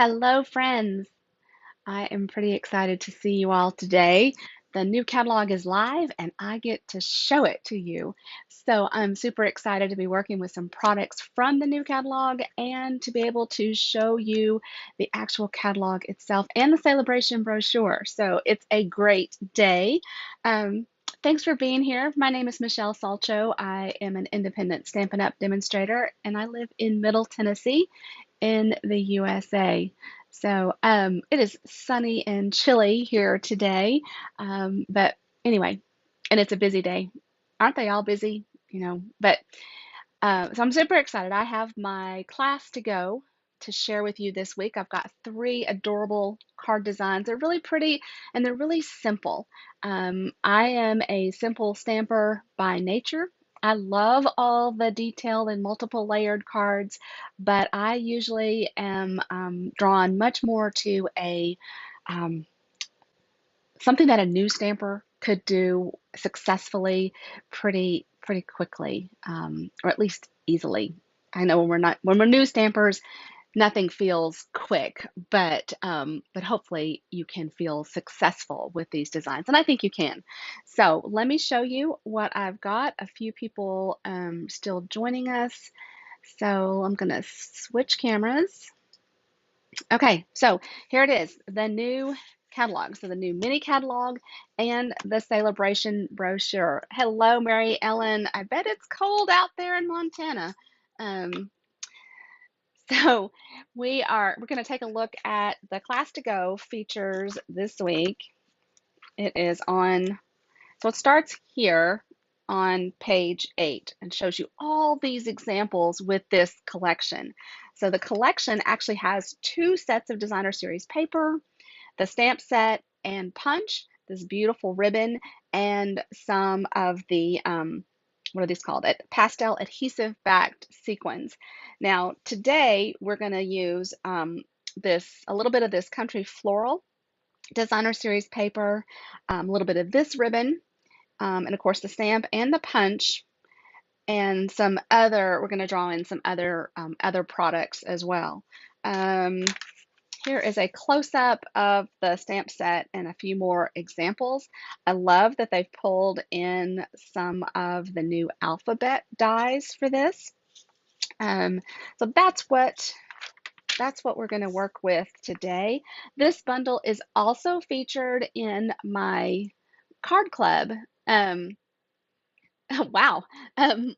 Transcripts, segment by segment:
Hello, friends. I am pretty excited to see you all today. The new catalog is live and I get to show it to you. So I'm super excited to be working with some products from the new catalog and to be able to show you the actual catalog itself and the celebration brochure. So it's a great day. Um, Thanks for being here. My name is Michelle Salcho. I am an independent Stampin' Up! Demonstrator and I live in Middle Tennessee in the USA. So it is sunny and chilly here today. But anyway, and it's a busy day. Aren't they all busy? So I'm super excited. I have my class to go to share with you this week. I've got three adorable card designs. They're really pretty and they're really simple. I am a simple stamper by nature. I love all the detailed and multiple layered cards, but I usually am drawn much more to a um, something that a new stamper could do successfully pretty quickly, or at least easily. I know when we're new stampers, nothing feels quick, but hopefully you can feel successful with these designs, and I think you can. So let me show you what I've got. A few people still joining us, so I'm gonna switch cameras. Okay, so here it is, the new catalog. So the new mini catalog and the celebration brochure. Hello, Mary Ellen. I bet it's cold out there in Montana. Um, so we're going to take a look at the class to go features this week. It is on, so it starts here on page 8 and shows you all these examples with this collection. So the collection actually has two sets of designer series paper, the stamp set and punch, this beautiful ribbon, and some of the, what are these called? Pastel adhesive backed sequins. Now, today we're going to use a little bit of this Country Floral designer series paper, a little bit of this ribbon, and of course the stamp and the punch, and we're going to draw in some other products as well. Um, Here is a close-up of the stamp set and a few more examples. I love that they've pulled in some of the new alphabet dies for this. Um, so that's what we're going to work with today. This bundle is also featured in my card club. Um, Wow.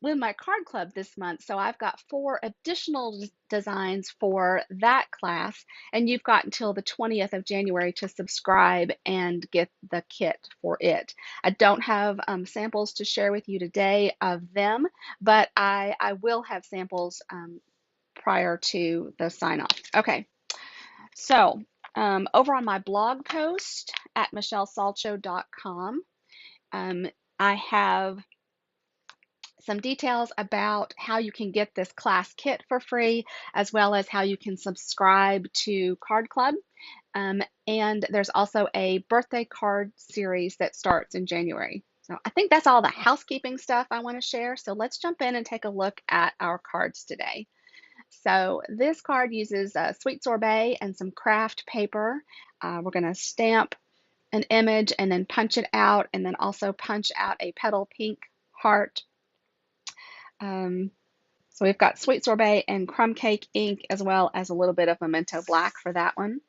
With my card club this month. So I've got four additional designs for that class, and you've got until the 20th of January to subscribe and get the kit for it. I don't have samples to share with you today of them, but I will have samples prior to the sign off. Okay, so over on my blog post at michellesalcho.com, um, I have some details about how you can get this class kit for free, as well as how you can subscribe to Card Club. And there's also a birthday card series that starts in January. So I think that's all the housekeeping stuff I want to share. So let's jump in and take a look at our cards today. So this card uses sweet sorbet and some craft paper. We're going to stamp an image and then punch it out, and then also punch out a petal pink heart. Um, so we've got sweet sorbet and crumb cake ink, as well as a little bit of memento black for that one.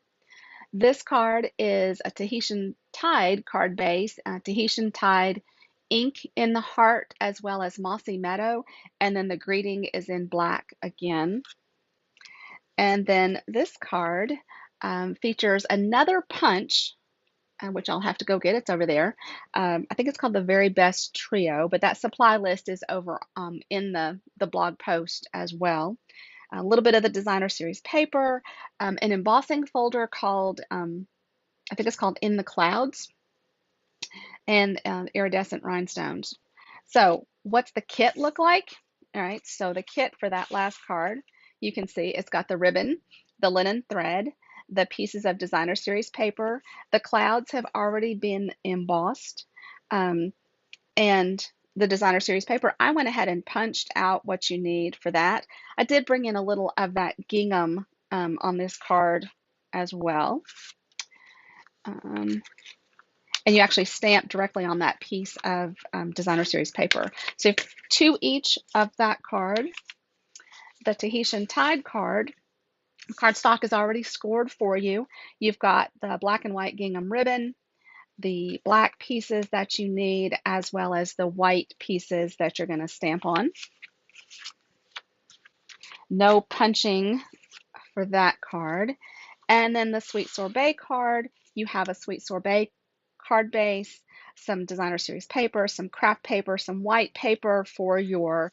This card is a Tahitian Tide card base, Tahitian Tide ink in the heart, as well as mossy meadow, and then the greeting is in black again. And then this card features another punch, which I'll have to go get. It's over there. I think it's called the Very Best Trio, but that supply list is over in the blog post as well. A little bit of the designer series paper, an embossing folder called, I think it's called In the Clouds, and iridescent rhinestones. So what's the kit look like? All right, so the kit for that last card, you can see it's got the ribbon, the linen thread, the pieces of designer series paper. The clouds have already been embossed, and the designer series paper, I went ahead and punched out what you need for that. I did bring in a little of that gingham on this card as well. And you actually stamp directly on that piece of designer series paper. So 2 each of that card. The Tahitian Tide card, cardstock is already scored for you. You've got the black and white gingham ribbon, the black pieces that you need, as well as the white pieces that you're going to stamp on. No punching for that card. And then the Sweet Sorbet card, you have a Sweet Sorbet card base, some designer series paper, some craft paper, some white paper for your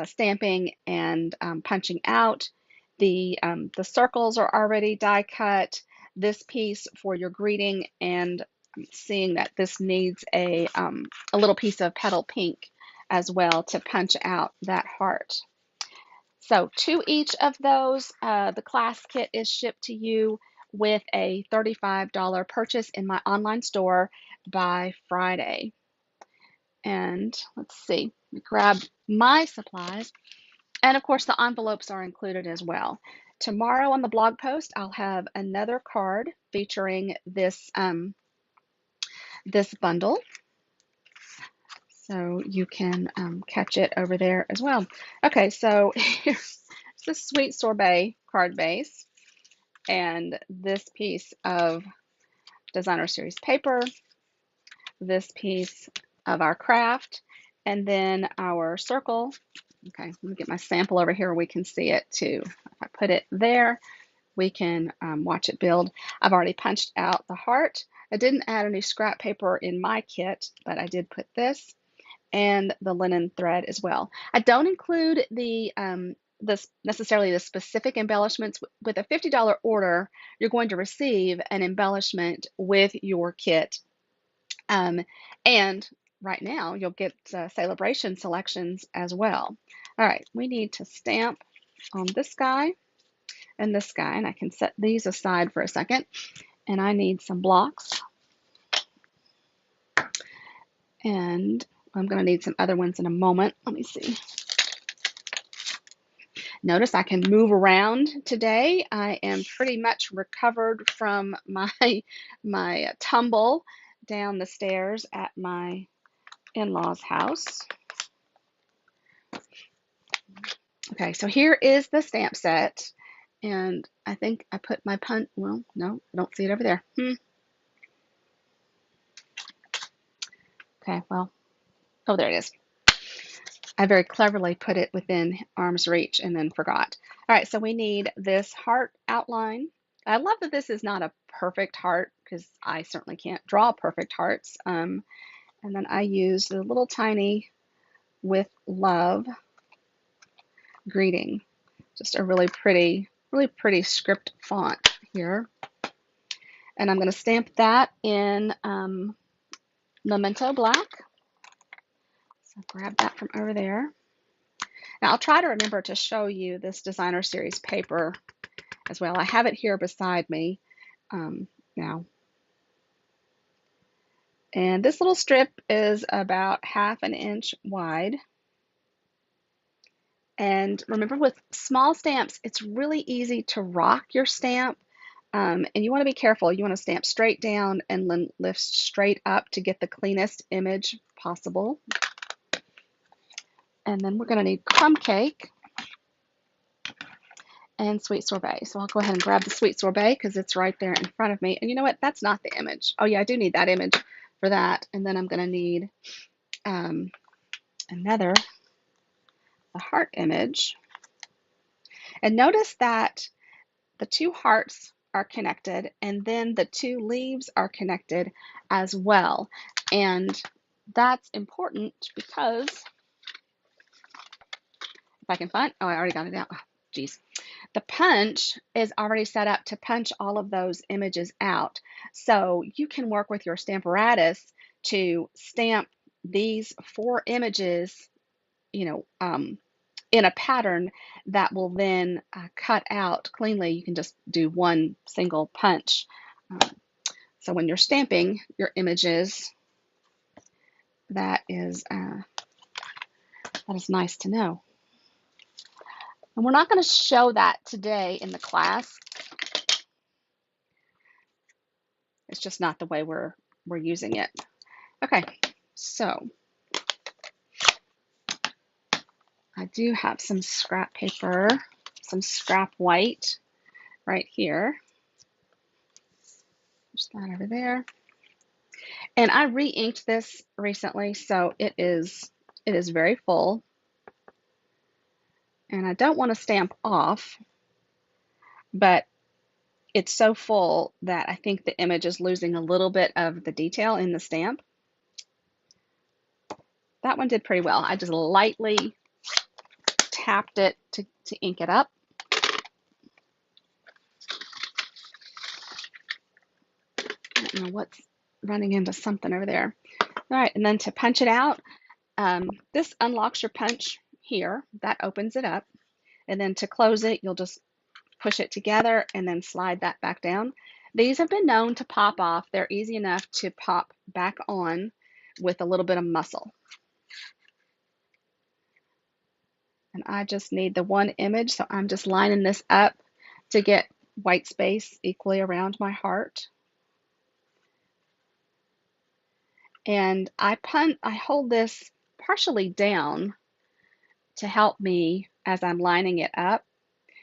stamping and punching out. The circles are already die cut. This piece for your greeting, and seeing that this needs a little piece of petal pink as well to punch out that heart. So 2 each of those. The class kit is shipped to you with a $35 purchase in my online store by Friday. And let's see, grab my supplies. And of course, the envelopes are included as well. Tomorrow on the blog post, I'll have another card featuring this, this bundle. So you can catch it over there as well. Okay, so here's the Sweet Sorbet card base and this piece of designer series paper, this piece of our craft, and then our circle. Okay, let me get my sample over here where we can see it too. If I put it there, we can watch it build. I've already punched out the heart. I didn't add any scrap paper in my kit, but I did put this and the linen thread as well. I don't include the necessarily the specific embellishments. With a $50 order, you're going to receive an embellishment with your kit. And right now, you'll get celebration selections as well. All right, we need to stamp on this guy and this guy, and I can set these aside for a second. And I need some blocks. And I'm going to need some other ones in a moment. Let me see. Notice I can move around today. I am pretty much recovered from my tumble down the stairs at my in-laws' house. Okay, so here is the stamp set. And I think I put my punch, well, no, I don't see it over there. Okay, well, oh, there it is. I very cleverly put it within arm's reach and then forgot. All right, so we need this heart outline. I love that this is not a perfect heart because I certainly can't draw perfect hearts. And then I use the little tiny with love greeting. Just a really pretty script font here. And I'm going to stamp that in Memento Black. So grab that from over there. Now I'll try to remember to show you this designer series paper as well. I have it here beside me now. And this little strip is about 1/2 inch wide. And remember, with small stamps, it's really easy to rock your stamp. And you want to be careful. You want to stamp straight down and then lift straight up to get the cleanest image possible. And then we're going to need crumb cake and Sweet Sorbet. So I'll go ahead and grab the Sweet Sorbet because it's right there in front of me. And you know what? That's not the image. Oh yeah, I do need that image for that. And then I'm going to need the heart image. And notice that the 2 hearts are connected and then the 2 leaves are connected as well. And that's important because if I can find, oh, I already got it out. Oh, geez. The punch is already set up to punch all of those images out. So you can work with your Stamparatus to stamp these 4 images, in a pattern that will then cut out cleanly. You can just do one single punch. So when you're stamping your images, that is nice to know. And we're not going to show that today in the class. It's just not the way we're using it. Okay, so I do have some scrap paper, some scrap white right here. Just that over there. And I re-inked this recently, so it is very full. And I don't want to stamp off, but it's so full that I think the image is losing a little bit of the detail in the stamp. That one did pretty well. I just lightly tapped it to ink it up. I don't know what's running into something over there. All right, and then to punch it out, this unlocks your punch here. That opens it up. And then to close it, you'll just push it together and then slide that back down. These have been known to pop off. They're easy enough to pop back on with a little bit of muscle. And I just need the one image, so I'm just lining this up to get white space equally around my heart. And I hold this partially down to help me as I'm lining it up,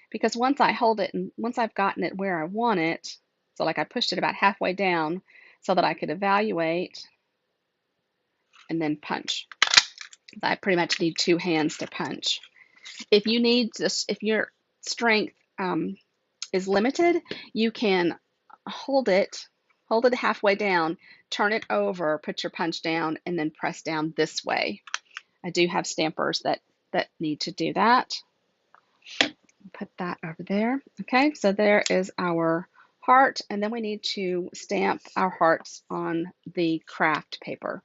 because once I hold it and once I've gotten it where I want it, so like I pushed it about halfway down so that I could evaluate and then punch. I pretty much need two hands to punch. If you need this, if your strength is limited, you can hold it halfway down, turn it over, put your punch down, and then press down this way. I do have stampers that need to do that. Put that over there. Okay, so there is our heart, and then we need to stamp our hearts on the craft paper.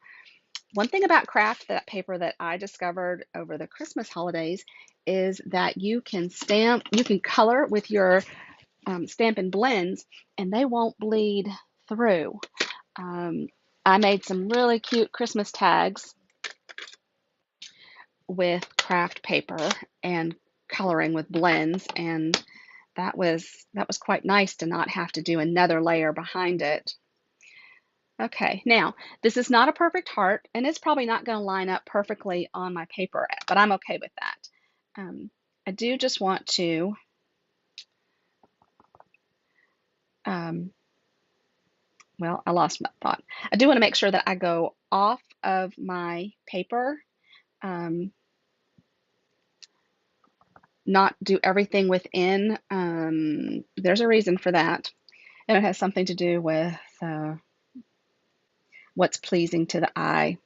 One thing about craft that paper that I discovered over the Christmas holidays is that you can color with your Stampin' Blends, and they won't bleed through. I made some really cute Christmas tags with craft paper and coloring with blends, and that was quite nice to not have to do another layer behind it. Okay, now this is not a perfect heart, and it's probably not going to line up perfectly on my paper, but I'm okay with that. I do just want to well, I lost my thought. I do want to make sure that I go off of my paper, not do everything within. There's a reason for that, and it has something to do with what's pleasing to the eye.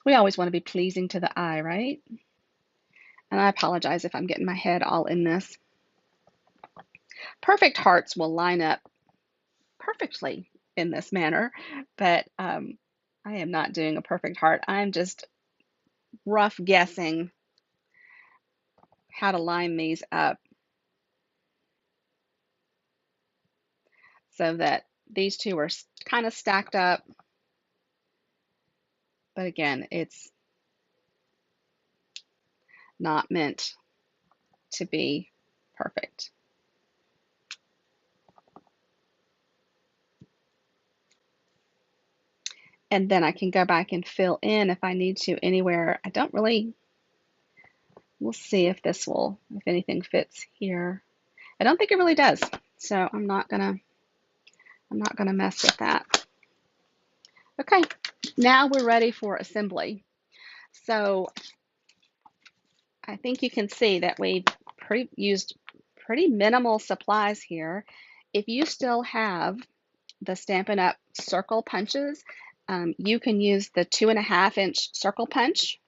We always want to be pleasing to the eye, right? And I apologize if I'm getting my head all in this. Perfect hearts will line up perfectly in this manner, but I am not doing a perfect heart. I'm just rough guessing how to line these up so that these two are kind of stacked up. But again, it's not meant to be perfect. And then I can go back and fill in if I need to anywhere. I don't really, we'll see if this will, if anything fits here. I don't think it really does. So I'm not gonna mess with that. Okay, now we're ready for assembly. So I think you can see that we used pretty minimal supplies here. If you still have the Stampin' Up circle punches, you can use the 2.5-inch circle punch.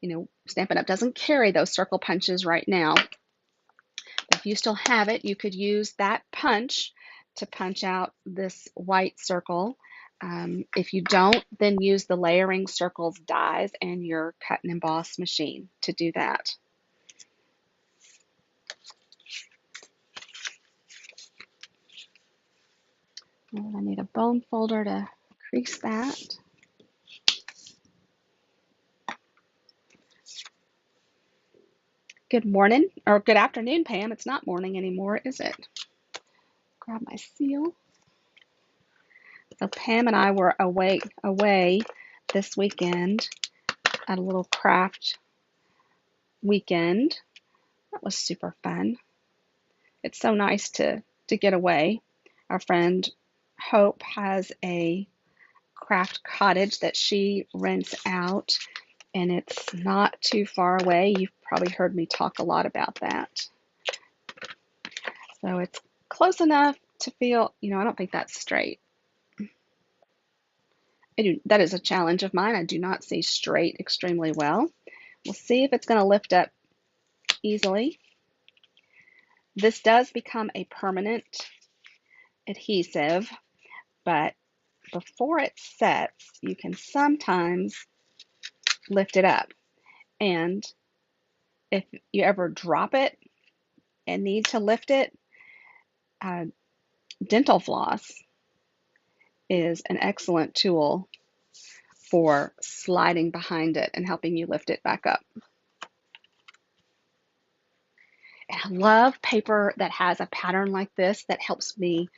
You know, Stampin' Up doesn't carry those circle punches right now. But if you still have it, you could use that punch to punch out this white circle. If you don't, then use the Layering Circles dies and your cut and emboss machine to do that. And I need a bone folder to crease that. Good morning, or good afternoon, Pam. It's not morning anymore, is it? grab my seal. So Pam and I were away this weekend at a little craft weekend. That was super fun. It's so nice to get away. Our friend Hope has a craft cottage that she rents out, and it's not too far away. You've probably heard me talk a lot about that. So it's close enough to feel, I don't think that's straight. That is a challenge of mine. I do not see straight extremely well. We'll see if it's going to lift up easily. This does become a permanent adhesive, but before it sets, you can sometimes lift it up. And if you ever drop it and need to lift it, dental floss is an excellent tool for sliding behind it and helping you lift it back up. And I love paper that has a pattern like this that helps me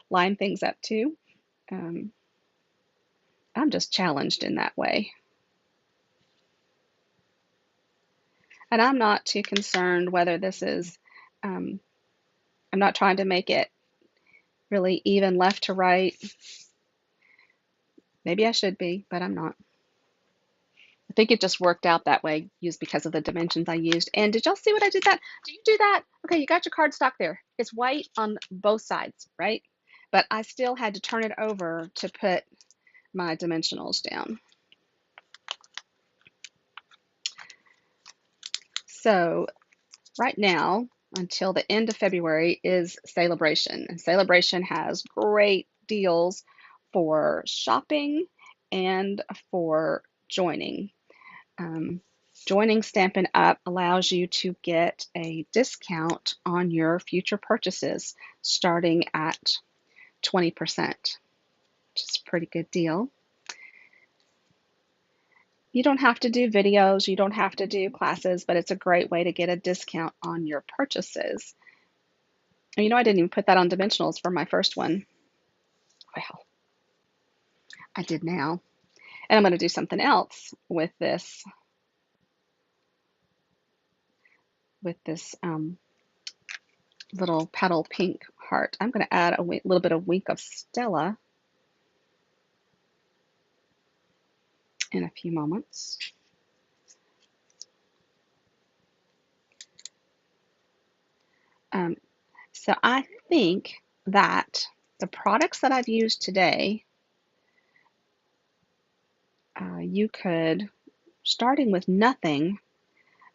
line things up too. I'm just challenged in that way. And I'm not too concerned whether this is, I'm not trying to make it really even left to right. Maybe I should be, but I'm not. I think it just worked out that way just because of the dimensions I used. And did y'all see what I did that? Do you do that? Okay, you got your cardstock there. It's white on both sides, right? But I still had to turn it over to put my dimensionals down. So right now, until the end of February, is Celebration. And Celebration has great deals for shopping and for joining. Joining Stampin' Up allows you to get a discount on your future purchases starting at 20%, which is a pretty good deal. You don't have to do videos, you don't have to do classes, but it's a great way to get a discount on your purchases. And I didn't even put that on dimensionals for my first one. Well, I did now. And I'm going to do something else with this little petal pink heart. I'm going to add a little bit of Wink of Stella in a few moments. So I think that the products that I've used today, you could, starting with nothing,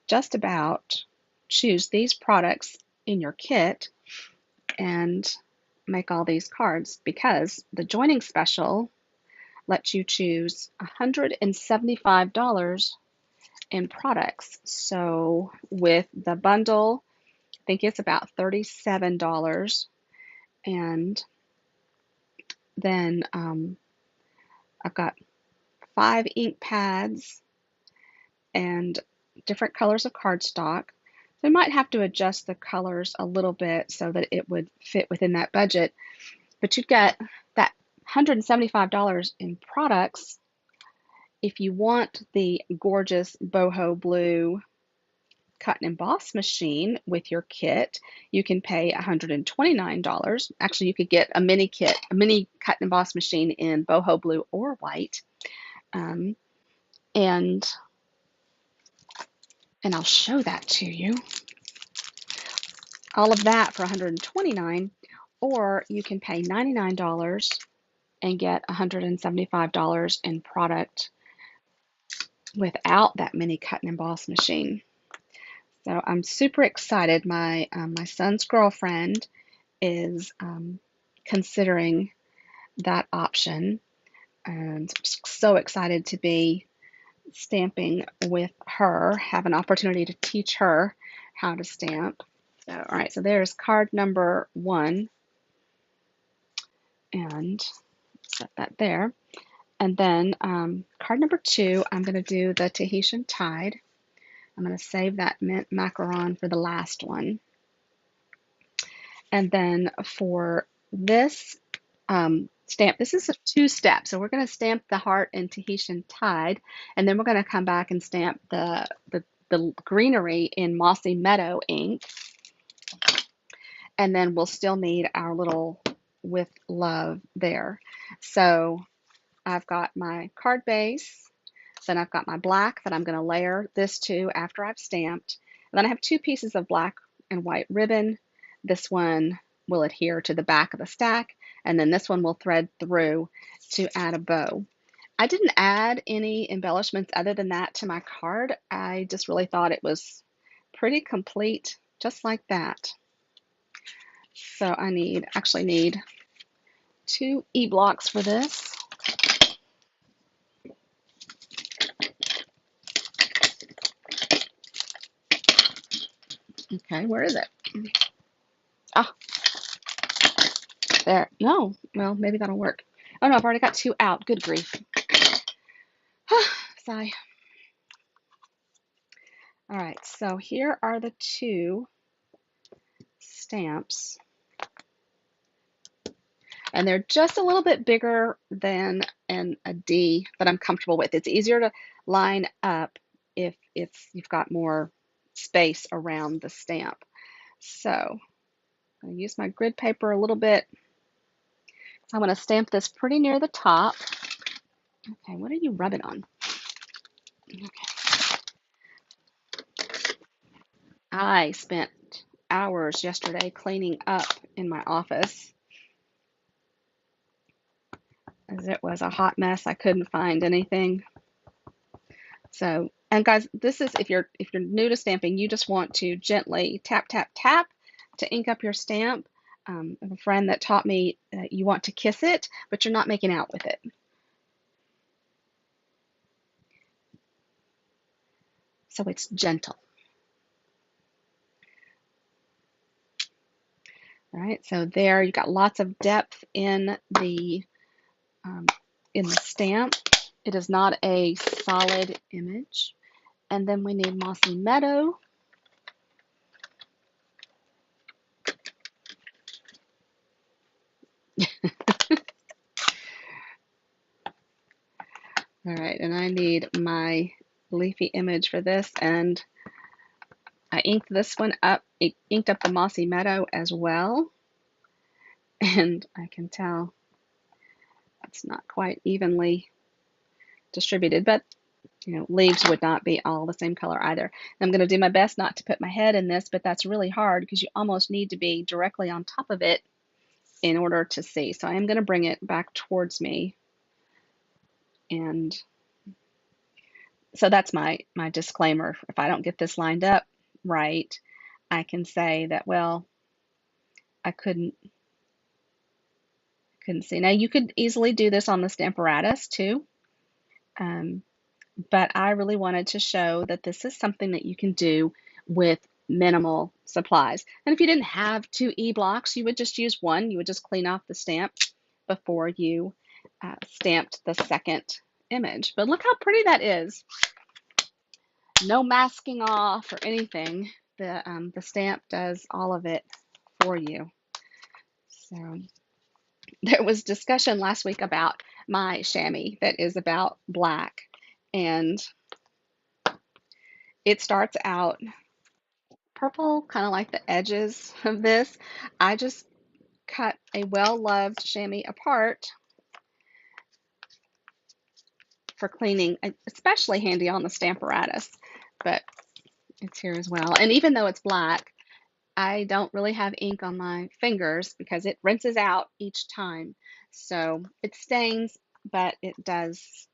just about choose these products in your kit and make all these cards, because the joining special lets you choose $175 in products. So with the bundle, I think it's about $37. And then I've got 5 ink pads and different colors of cardstock. So I might have to adjust the colors a little bit so that it would fit within that budget. But you'd get that $175 in products. If you want the gorgeous boho blue cut and emboss machine with your kit, you can pay $129. Actually, you could get a mini kit, a mini cut and emboss machine in boho blue or white. And I'll show that to you. All of that for $129, or you can pay $99 and get $175 in product without that mini cut and emboss machine. So I'm super excited. My son's girlfriend is considering that option, and I'm so excited to be stamping with her, have an opportunity to teach her how to stamp. So, all right, so there's card number 1, and set that there. And then card number 2, I'm going to do the Tahitian Tide. I'm going to save that mint macaron for the last one. And then for this stamp, this is a two-step. So we're going to stamp the heart in Tahitian Tide, and then we're going to come back and stamp the greenery in Mossy Meadow ink. And then we'll still need our little With Love there. So I've got my card base, then I've got my black that I'm going to layer this to after I've stamped. And then I have two pieces of black and white ribbon. This one will adhere to the back of the stack, and then this one will thread through to add a bow. I didn't add any embellishments other than that to my card. I just really thought it was pretty complete, just like that. So I actually need 2 E-blocks for this. Okay, where is it? Ah, there. No, well, maybe that'll work. Oh no, I've already got 2 out. Good grief. Sigh. All right, so here are the 2 stamps. And they're just a little bit bigger than a D that I'm comfortable with. It's easier to line up if you've got more space around the stamp. So I'm going to use my grid paper a little bit. I'm going to stamp this pretty near the top. Okay, what are you rubbing on? Okay. I spent hours yesterday cleaning up in my office, as it was a hot mess. I couldn't find anything. So, and guys, this is if you're new to stamping, you just want to gently tap, tap, tap to ink up your stamp. I have a friend that taught me that you want to kiss it, but you're not making out with it. So it's gentle. All right, so there you got lots of depth in the stamp. It is not a solid image. And then we need Mossy Meadow. All right, and I need my leafy image for this, and I inked this one up. It inked up the Mossy Meadow as well, and I can tell it's not quite evenly distributed, but you know, leaves would not be all the same color either. I'm going to do my best not to put my head in this, but that's really hard because you almost need to be directly on top of it in order to see. So I am going to bring it back towards me. And so that's my disclaimer. If I don't get this lined up right, I can say that, well, I couldn't see. Now you could easily do this on the Stamparatus too. But I really wanted to show that this is something that you can do with minimal supplies. And if you didn't have 2 E-blocks, you would just use one. You would just clean off the stamp before you stamped the second image. But look how pretty that is. No masking off or anything. The stamp does all of it for you. So there was discussion last week about my chamois that is about black, and it starts out purple, kind of like the edges of this. I just cut a well-loved chamois apart for cleaning, especially handy on the Stamparatus, but it's here as well. And even though it's black, I don't really have ink on my fingers because it rinses out each time. So it stains, but it does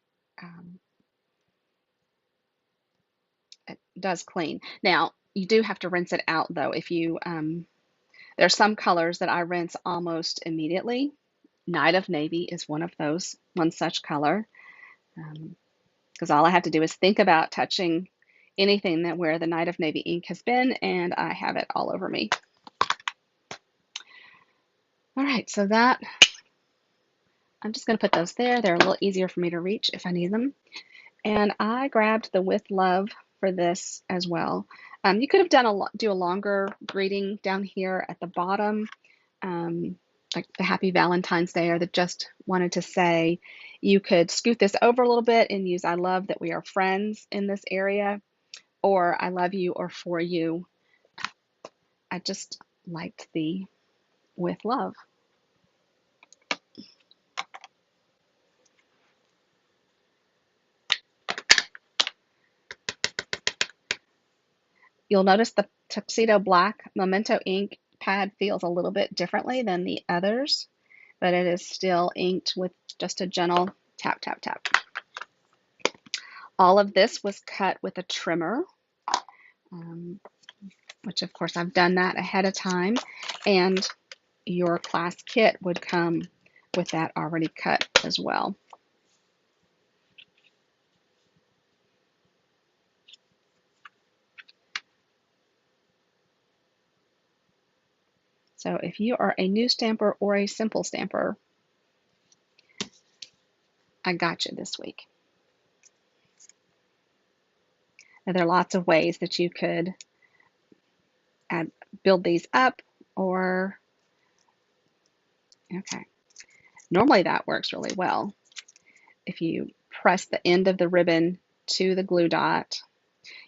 clean. Now, you do have to rinse it out though. If you, there's some colors that I rinse almost immediately. Night of Navy is one such color. Because all I have to do is think about touching anything where the Night of Navy ink has been, and I have it all over me. All right, so that, I'm just going to put those there. They're a little easier for me to reach if I need them. And I grabbed the With Love for this as well. You could have do a longer greeting down here at the bottom, like the Happy Valentine's Day or that just wanted to say, you could scoot this over a little bit and use I love that we are friends in this area, or I love you or for you. I just liked the with love. You'll notice the Tuxedo Black Memento ink pad feels a little bit differently than the others, but it is still inked with just a gentle tap, tap, tap. All of this was cut with a trimmer, which of course I've done that ahead of time, and your class kit would come with that already cut as well. So if you are a new stamper or a simple stamper, I got you this week. Now, there are lots of ways that you could build these up, or, okay, normally that works really well. If you press the end of the ribbon to the glue dot,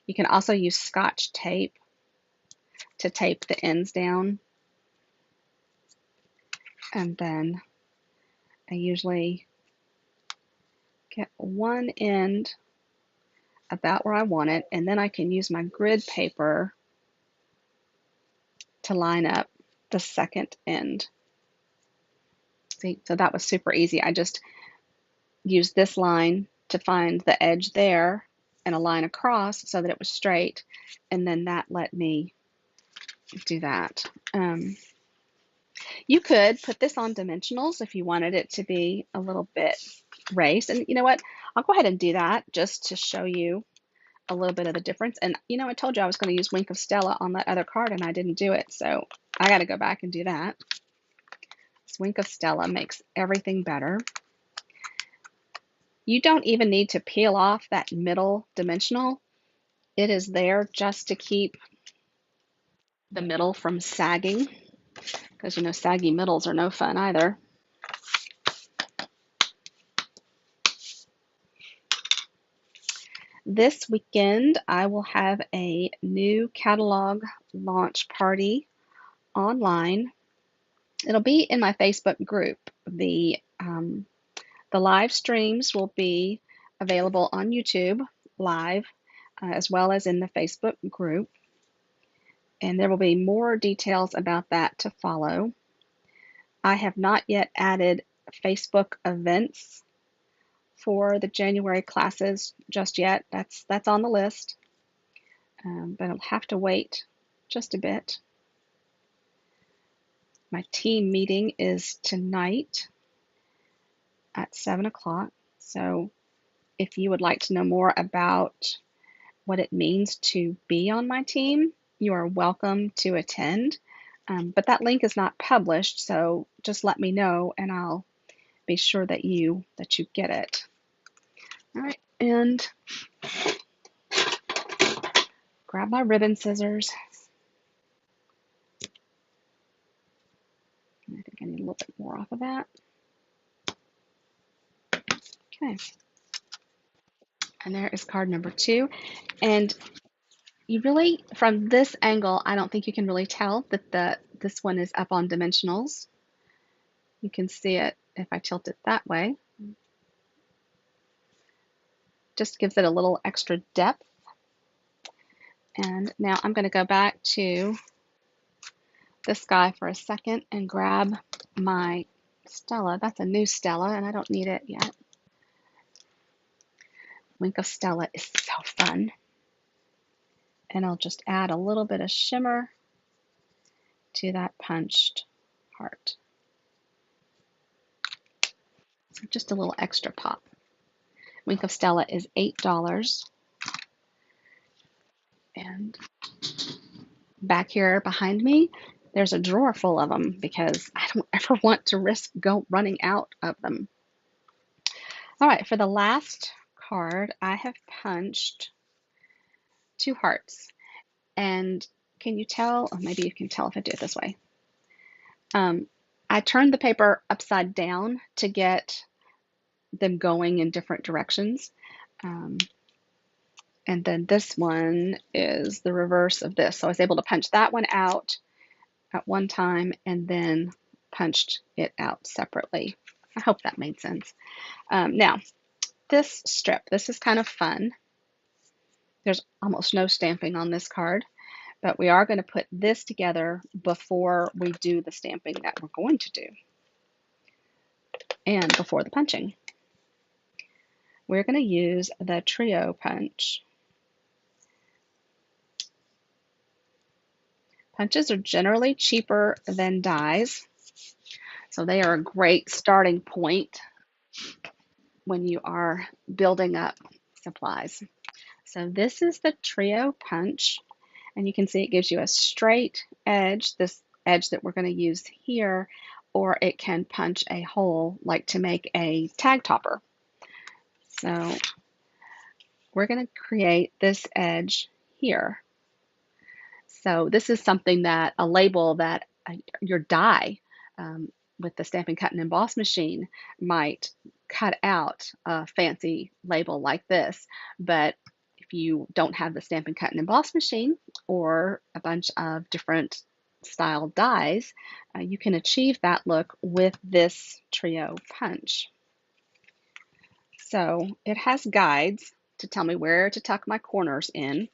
you can also use Scotch tape to tape the ends down. And then I usually get one end about where I want it, and then I can use my grid paper to line up the second end. See, so that was super easy. I just used this line to find the edge there and a line across so that it was straight, and then that let me do that. You could put this on dimensionals if you wanted it to be a little bit raised, and you know what? I'll go ahead and do that just to show you a little bit of the difference. And you know, I told you I was going to use Wink of Stella on that other card, and I didn't do it, so I got to go back and do that. This Wink of Stella makes everything better. You don't even need to peel off that middle dimensional. It is there just to keep the middle from sagging, because you know saggy middles are no fun either. This weekend, I will have a new catalog launch party online. It'll be in my Facebook group. The live streams will be available on YouTube live, as well as in the Facebook group. And there will be more details about that to follow. I have not yet added Facebook events for the January classes just yet. That's on the list, but I'll have to wait just a bit. My team meeting is tonight at 7 o'clock. So if you would like to know more about what it means to be on my team, you are welcome to attend. But that link is not published, so just let me know and I'll be sure that you get it. All right, and grab my ribbon scissors. I think I need a little bit more off of that. Okay. And there is card number 2. And you really, from this angle, I don't think you can really tell that this one is up on dimensionals. You can see it if I tilt it that way. Just gives it a little extra depth. And now I'm going to go back to this guy for a second and grab my Stella. That's a new Stella, and I don't need it yet. Wink of Stella is so fun. And I'll just add a little bit of shimmer to that punched heart. So just a little extra pop. Wink of Stella is $8. And back here behind me, there's a drawer full of them because I don't ever want to risk running out of them. All right, for the last card, I have punched 2 hearts. And can you tell, or maybe you can tell if I do it this way. I turned the paper upside down to get them going in different directions. Um, and then this one is the reverse of this. So I was able to punch that one out at one time and then punched it out separately. I hope that made sense. Now, this strip, this is kind of fun. There's almost no stamping on this card, but we are going to put this together before we do the stamping that we're going to do and before the punching. We're going to use the Trio Punch. Punches are generally cheaper than dies, so they are a great starting point when you are building up supplies. So this is the Trio Punch, and you can see it gives you a straight edge, this edge that we're going to use here, or it can punch a hole like to make a tag topper. So we're going to create this edge here. So this is something that a label that your die with the Stampin' Cut and Emboss machine might cut out a fancy label like this. But if you don't have the Stampin' Cut and Emboss machine or a bunch of different style dies, you can achieve that look with this Trio Punch. So it has guides to tell me where to tuck my corners in.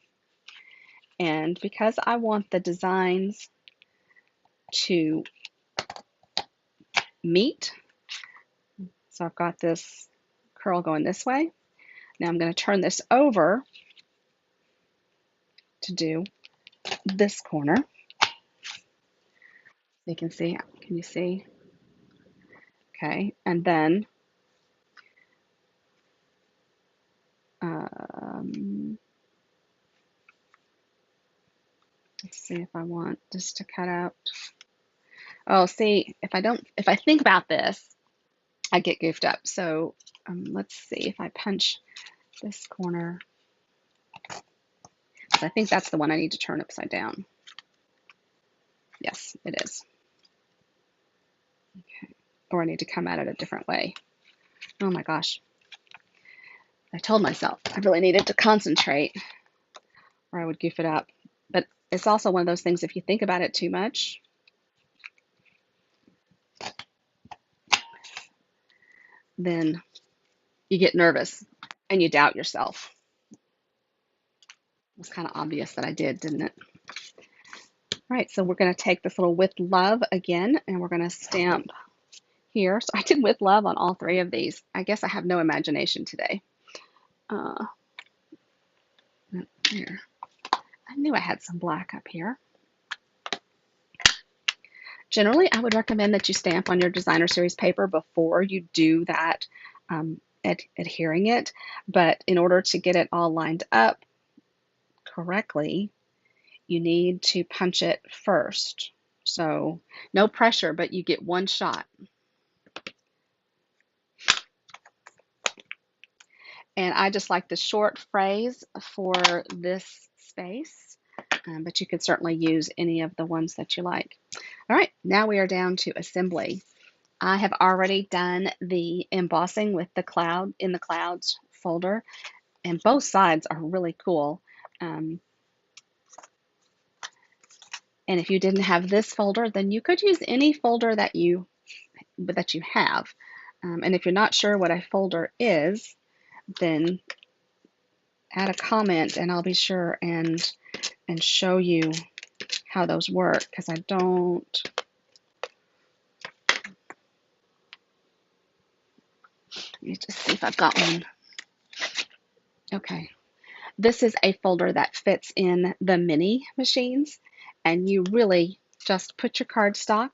And because I want the designs to meet, so I've got this curl going this way. Now I'm going to turn this over to do this corner. You can see, can you see? Okay, and then let's see if I want this to cut out. Oh, see, if I think about this, I get goofed up. So let's see if I punch this corner. So I think that's the one I need to turn upside down. Yes, it is. Okay, or I need to come at it a different way. Oh my gosh. I told myself I really needed to concentrate or I would goof it up. But it's also one of those things, if you think about it too much, then you get nervous and you doubt yourself. It was kind of obvious that I did, didn't it? All right, so we're going to take this little With Love again, and we're going to stamp here. So I did With Love on all three of these. I guess I have no imagination today. Here. I knew I had some black up here. Generally, I would recommend that you stamp on your designer series paper before you do that adhering it. But in order to get it all lined up correctly, you need to punch it first. So no pressure, but you get one shot. And I just like the short phrase for this space, but you could certainly use any of the ones that you like. All right, now we are down to assembly. I have already done the embossing with the cloud in the clouds folder, and both sides are really cool. And if you didn't have this folder, then you could use any folder that you have. And if you're not sure what a folder is, then add a comment and I'll be sure and show you how those work, because I don't. Let me just see if I've got one. Okay. This is a folder that fits in the mini machines, and you really just put your cardstock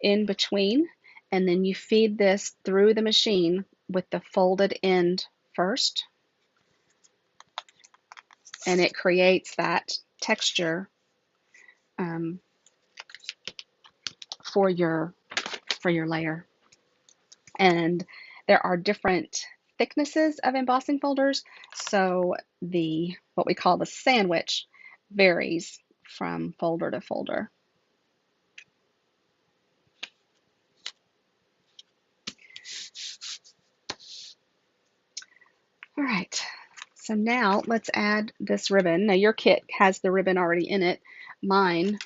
in between, and then you feed this through the machine with the folded end first, and it creates that texture for your layer. And there are different thicknesses of embossing folders, so what we call the sandwich varies from folder to folder. So now let's add this ribbon. Now your kit has the ribbon already in it. Mine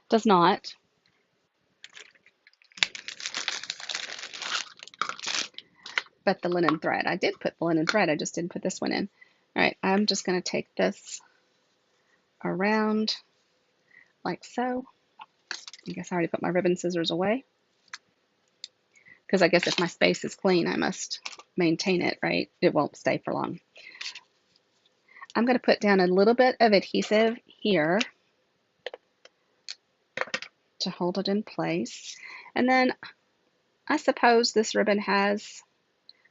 does not. But the linen thread, I did put the linen thread, I just didn't put this one in. All right, I'm just going to take this around like so. I guess I already put my ribbon scissors away, because I guess if my space is clean, I must maintain it, right? It won't stay for long. I'm going to put down a little bit of adhesive here to hold it in place. And then I suppose this ribbon has,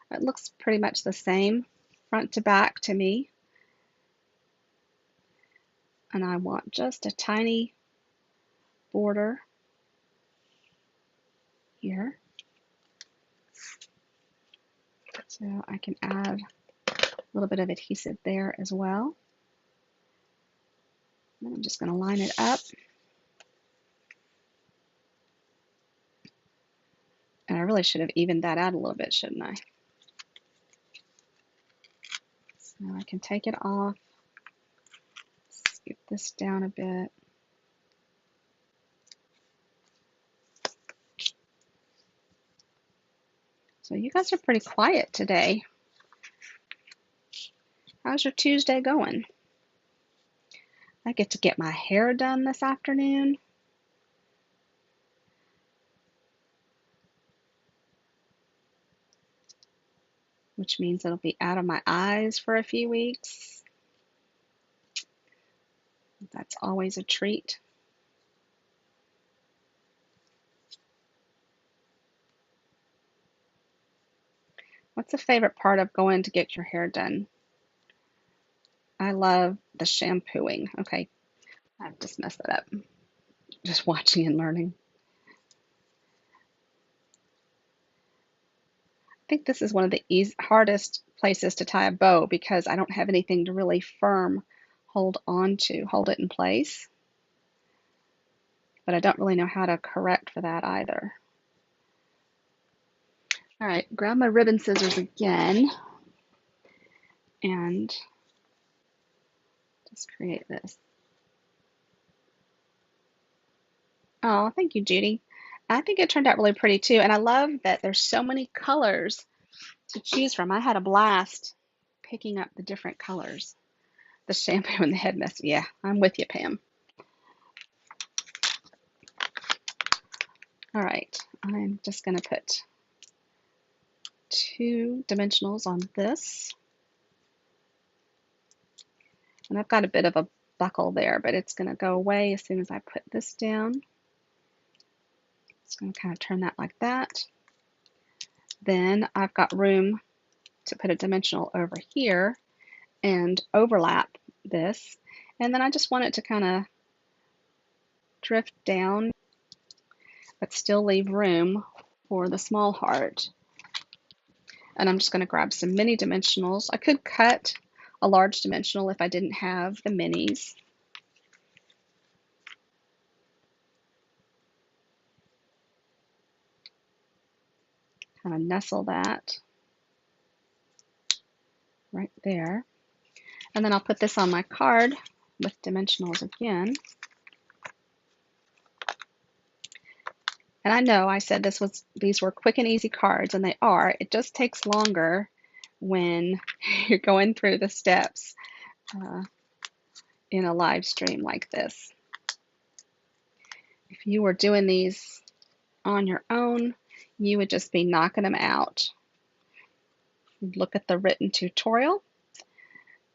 it looks pretty much the same front to back to me. And I want just a tiny border here. So I can add a little bit of adhesive there as well. And I'm just going to line it up. And I really should have evened that out a little bit, shouldn't I? So I can take it off, scoop this down a bit. So you guys are pretty quiet today. How's your Tuesday going? I get to get my hair done this afternoon. Which means it'll be out of my eyes for a few weeks. That's always a treat. What's a favorite part of going to get your hair done? I love the shampooing. Okay, I've just messed that up. Just watching and learning. I think this is one of the hardest places to tie a bow because I don't have anything to really firm hold it in place. But I don't really know how to correct for that either. All right, grab my ribbon scissors again and just create this. Oh, thank you, Judy. I think it turned out really pretty too, and I love that there's so many colors to choose from. I had a blast picking up the different colors. The shampoo and the head mist. Yeah, I'm with you, Pam. All right, I'm just going to put 2 dimensionals on this. And I've got a bit of a buckle there, but it's going to go away as soon as I put this down. Just going to kind of turn that like that. Then I've got room to put a dimensional over here and overlap this. And then I just want it to kind of drift down, but still leave room for the small heart. And I'm just going to grab some mini dimensionals. I could cut a large dimensional if I didn't have the minis. Kind of nestle that right there. And then I'll put this on my card with dimensionals again. And I know I said these were quick and easy cards, and they are. It just takes longer when you're going through the steps in a live stream like this. If you were doing these on your own, you would just be knocking them out. Look at the written tutorial.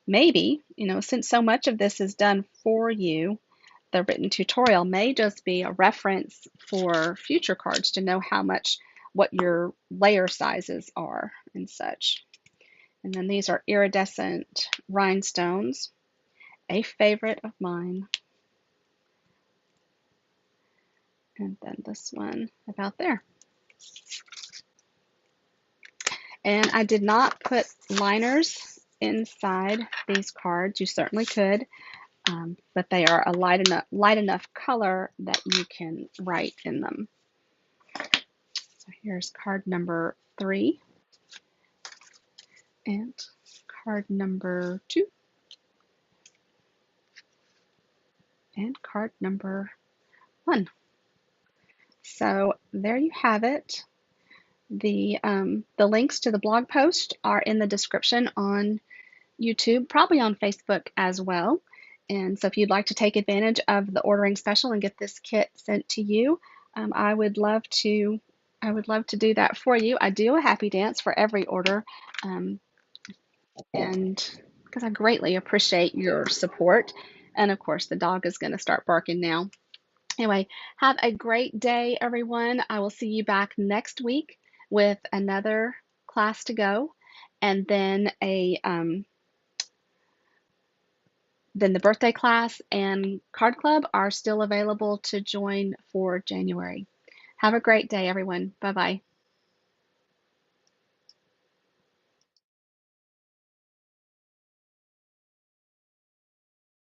Maybe, since so much of this is done for you, the written tutorial may just be a reference for future cards to know what your layer sizes are and such. And then these are iridescent rhinestones, a favorite of mine. And then this one about there. And I did not put liners inside these cards. You certainly could, but they are a light enough color that you can write in them. So here's card number 3. and card number 2, and card number 1. So there you have it. The links to the blog post are in the description on YouTube, probably on Facebook as well. And so if you'd like to take advantage of the ordering special and get this kit sent to you, I would love to. I would love to do that for you. I do a happy dance for every order, um, and because I greatly appreciate your support. And of course, the dog is going to start barking now. Anyway, have a great day, everyone. I will see you back next week with another class to go, and then then the birthday class and card club are still available to join for January. Have a great day, everyone. Bye bye.